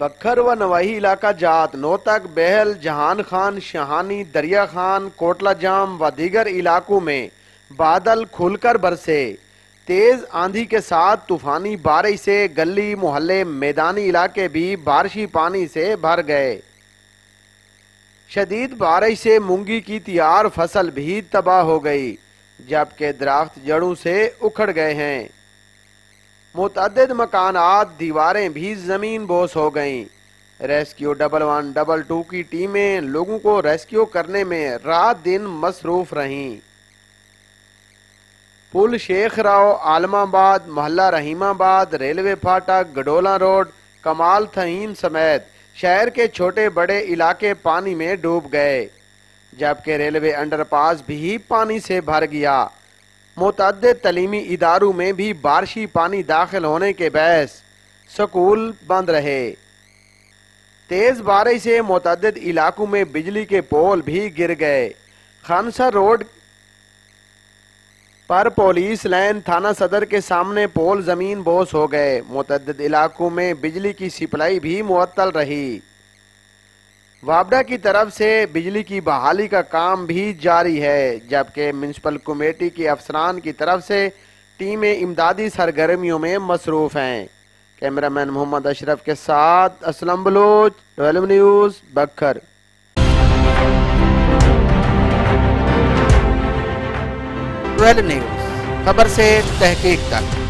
बखर व नवाही इलाका जात नोतक बहल जहान खान शहानी दरिया खान कोटला जाम व दीगर इलाकों में बादल खुलकर बरसे। तेज आंधी के साथ तूफानी बारिश से गली मोहल्ले मैदानी इलाके भी बारिशी पानी से भर गए। शदीद बारिश से मूंगी की तैयार फसल भी तबाह हो गई, जबकि दरख्त जड़ों से उखड़ गए हैं। मुतअद्दिद मकानात दीवारें भी जमीन बोस हो गईं। रेस्क्यू 112 की टीमें लोगों को रेस्क्यू करने में रात दिन मसरूफ रहीं। पुल शेख राव आलमाबाद, मोहल्ला रहीमाबाद, रेलवे फाटक, गडोला रोड, कमाल थहीम समेत शहर के छोटे बड़े इलाके पानी में डूब गए, जबकि रेलवे अंडरपास भी पानी से भर गया। मुतअद्दिद तलीमी इदारों में भी बारिशी पानी दाखिल होने के बायस स्कूल बंद रहे। तेज बारिश से मुतअद्दिद इलाकों में बिजली के पोल भी गिर गए। खानसर रोड पर पुलिस लाइन थाना सदर के सामने पोल जमीन बोस हो गए। मुतअद्दिद इलाकों में बिजली की सप्लाई भी मुअत्तल रही। वापडा की तरफ से बिजली की बहाली का काम भी जारी है, जबकि म्युनिसिपल कमेटी के अफसरान की तरफ से टीमें इमदादी सरगर्मियों में मसरूफ हैं। कैमरामैन मोहम्मद अशरफ के साथ असलम बलोच, 12 न्यूज़, बखर। 12 न्यूज़, खबर से तहकीक तक।